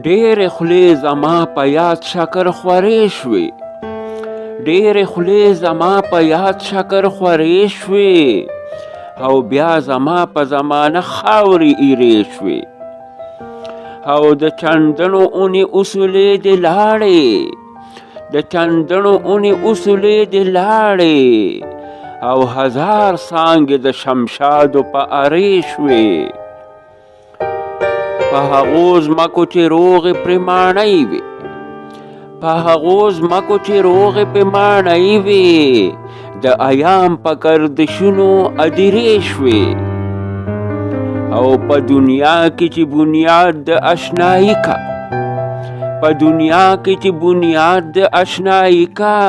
ډېرې خولې زما په یاد شکر خورې شوې، ډېرې خولې زما په یاد شکر خورې شوې، او بیا زما په زمانه خاورې ایرې شوې، او د چندڼو اونې اصولې دې لاړې، د چندڼو اونې اصولې دې لاړې، او هزار څانګې د شمشادو په ارې شوې. په هغو ځمکو چې روغې پرې ماڼۍ وې، په هغو ځمکو چې روغې پرې ماڼۍ وې، د ایام په گردشونو ادیرې شوې، او په دنیا کې چې بنیاد د اشنایي کا، په دنیا کې چې بنیاد د اشنایي کا،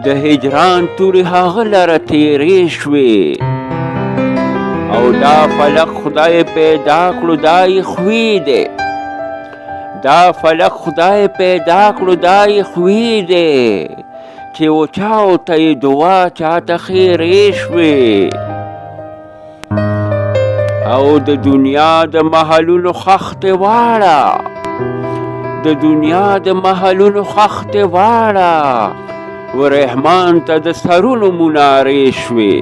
د هجران تورې هغه لره تیرې شوې، او دا فلک خدای پیدا کړو دا یې خوی دی، دا فلک خدای پیدا کړو دا یې خوی دی، چې وچاو ته یې دعا چاته خیرې شوې. او د دنیا د محلونو خښتې واړه، د دنیا د محلونو خښتې واړه، ورحمان ته د سرونو منارې شوې.